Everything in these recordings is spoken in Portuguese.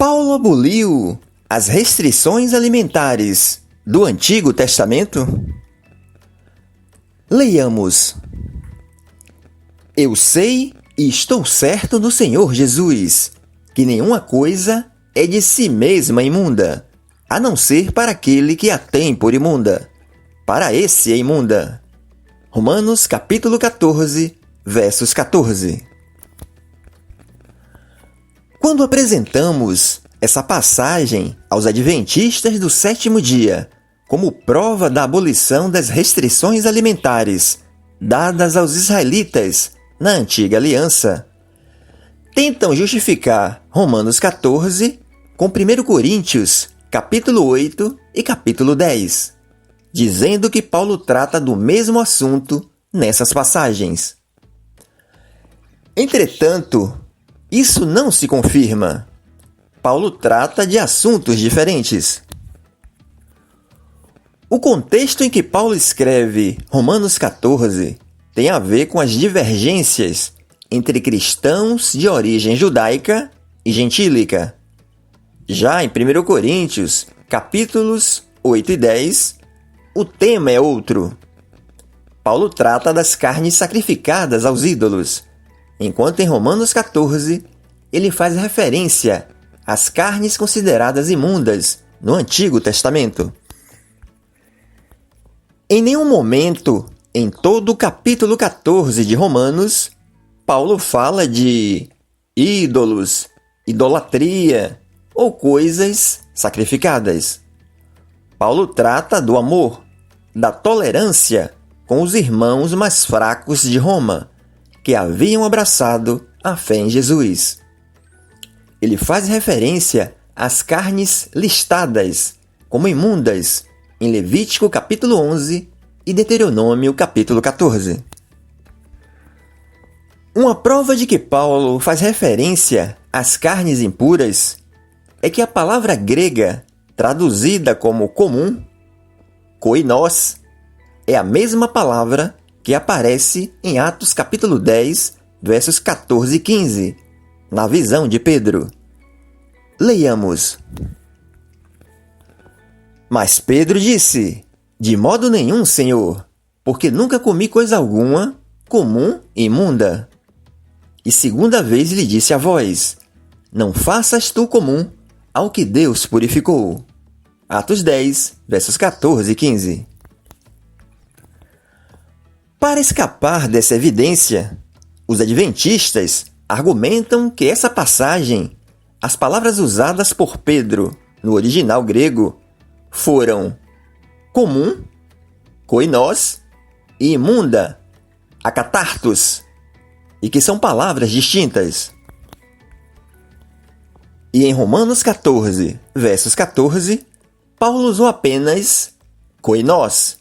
Paulo aboliu as restrições alimentares do Antigo Testamento? Leiamos. Eu sei e estou certo no Senhor Jesus, que nenhuma coisa é de si mesma imunda, a não ser para aquele que a tem por imunda. Para esse é imunda. Romanos capítulo 14, versos 14. Quando apresentamos essa passagem aos adventistas do sétimo dia como prova da abolição das restrições alimentares dadas aos israelitas na antiga aliança, tentam justificar Romanos 14 com 1 Coríntios capítulo 8 e capítulo 10, dizendo que Paulo trata do mesmo assunto nessas passagens. Entretanto, isso não se confirma. Paulo trata de assuntos diferentes. O contexto em que Paulo escreve Romanos 14 tem a ver com as divergências entre cristãos de origem judaica e gentílica. Já em 1 Coríntios, capítulos 8 e 10, o tema é outro. Paulo trata das carnes sacrificadas aos ídolos, enquanto em Romanos 14 ele faz referência às carnes consideradas imundas no Antigo Testamento. Em nenhum momento, em todo o capítulo 14 de Romanos, Paulo fala de ídolos, idolatria ou coisas sacrificadas. Paulo trata do amor, da tolerância com os irmãos mais fracos de Roma, que haviam abraçado a fé em Jesus. Ele faz referência às carnes listadas como imundas em Levítico capítulo 11 e Deuteronômio capítulo 14. Uma prova de que Paulo faz referência às carnes impuras é que a palavra grega traduzida como comum, koinós, é a mesma palavra que aparece em Atos capítulo 10, versos 14 e 15, na visão de Pedro. Leiamos. Mas Pedro disse: De modo nenhum, Senhor, porque nunca comi coisa alguma comum e imunda. E segunda vez lhe disse a voz: Não faças tu comum ao que Deus purificou. Atos 10, versos 14 e 15. Para escapar dessa evidência, os adventistas argumentam que essa passagem, as palavras usadas por Pedro no original grego, foram comum, koinós, e imunda, akatartos, e que são palavras distintas. E em Romanos 14, versos 14, Paulo usou apenas koinós,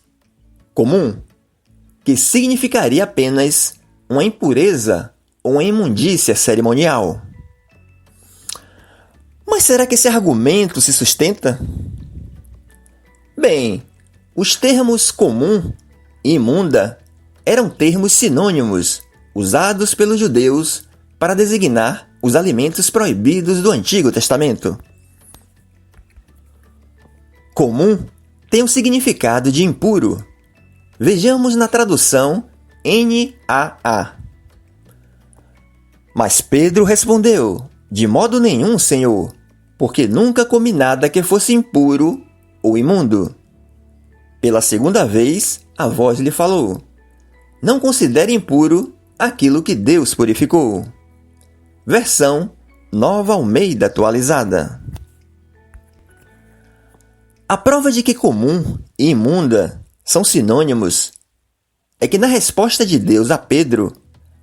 comum, que significaria apenas uma impureza ou uma imundícia cerimonial. Mas será que esse argumento se sustenta? Bem, os termos comum e imunda eram termos sinônimos usados pelos judeus para designar os alimentos proibidos do Antigo Testamento. Comum tem o significado de impuro. Vejamos na tradução NAA. Mas Pedro respondeu: De modo nenhum, Senhor, porque nunca comi nada que fosse impuro ou imundo. Pela segunda vez, a voz lhe falou: Não considere impuro aquilo que Deus purificou. Versão Nova Almeida Atualizada. A prova de que comum e imunda são sinônimos é que na resposta de Deus a Pedro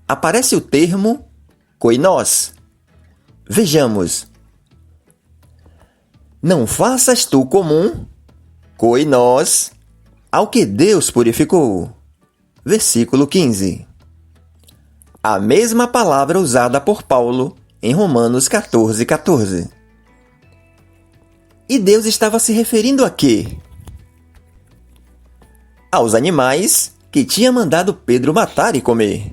aparece o termo koinós. Vejamos. Não faças tu comum, koinós, ao que Deus purificou. Versículo 15. A mesma palavra usada por Paulo em Romanos 14, 14. E Deus estava se referindo a quê? Aos animais que tinha mandado Pedro matar e comer.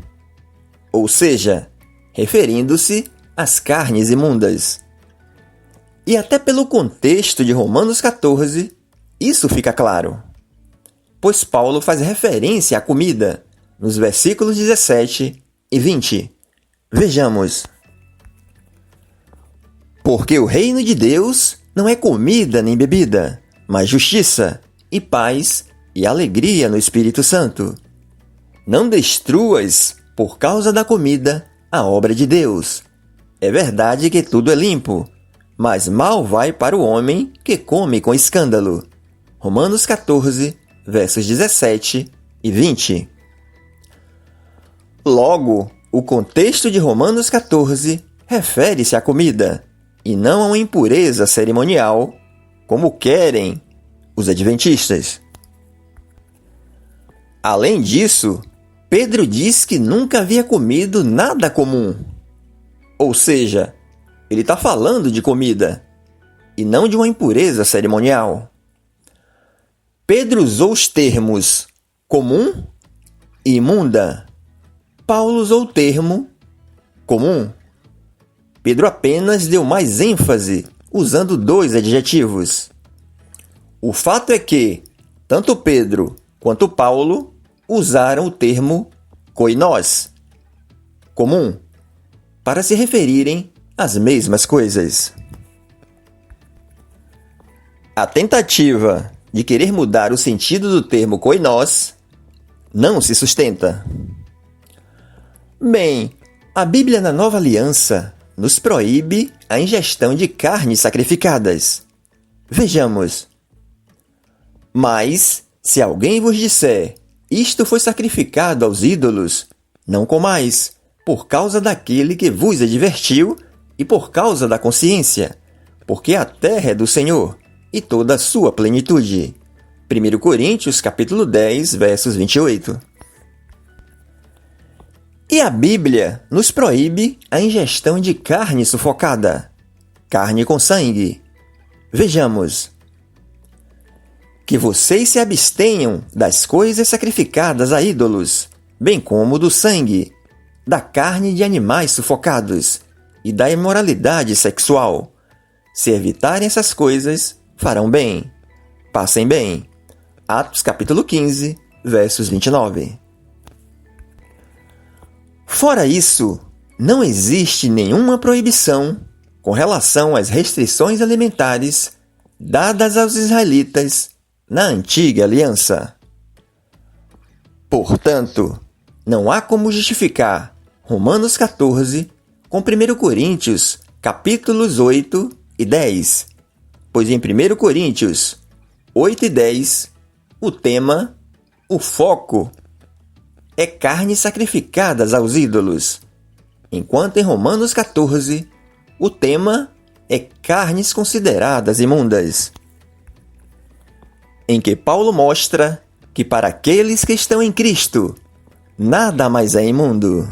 Ou seja, referindo-se às carnes imundas. E até pelo contexto de Romanos 14, isso fica claro. Pois Paulo faz referência à comida nos versículos 17 e 20. Vejamos. Porque o reino de Deus não é comida nem bebida, mas justiça, e paz, e alegria no Espírito Santo. Não destruas, por causa da comida, a obra de Deus. É verdade que tudo é limpo, mas mal vai para o homem que come com escândalo. Romanos 14, versos 17 e 20. Logo, o contexto de Romanos 14 refere-se à comida, e não a uma impureza cerimonial, como querem os adventistas. Além disso, Pedro diz que nunca havia comido nada comum. Ou seja, ele está falando de comida, e não de uma impureza cerimonial. Pedro usou os termos comum e imunda. Paulo usou o termo comum. Pedro apenas deu mais ênfase usando dois adjetivos. O fato é que tanto Pedro quanto Paulo usaram o termo koinós, comum, para se referirem às mesmas coisas. A tentativa de querer mudar o sentido do termo koinós não se sustenta. Bem, a Bíblia na Nova Aliança nos proíbe a ingestão de carnes sacrificadas. Vejamos. Mas, se alguém vos disser, isto foi sacrificado aos ídolos, não comais, por causa daquele que vos advertiu e por causa da consciência, porque a terra é do Senhor e toda a sua plenitude. 1 Coríntios, capítulo 10, versos 28. E a Bíblia nos proíbe a ingestão de carne sufocada, carne com sangue. Vejamos. Que vocês se abstenham das coisas sacrificadas a ídolos, bem como do sangue, da carne de animais sufocados e da imoralidade sexual. Se evitarem essas coisas, farão bem. Passem bem. Atos capítulo 15, versos 29. Fora isso, não existe nenhuma proibição com relação às restrições alimentares dadas aos israelitas na antiga aliança. Portanto, não há como justificar Romanos 14 com 1 Coríntios, capítulos 8 e 10, pois em 1 Coríntios 8 e 10, o tema, o foco, é carnes sacrificadas aos ídolos, enquanto em Romanos 14, o tema é carnes consideradas imundas, em que Paulo mostra que para aqueles que estão em Cristo, nada mais é imundo.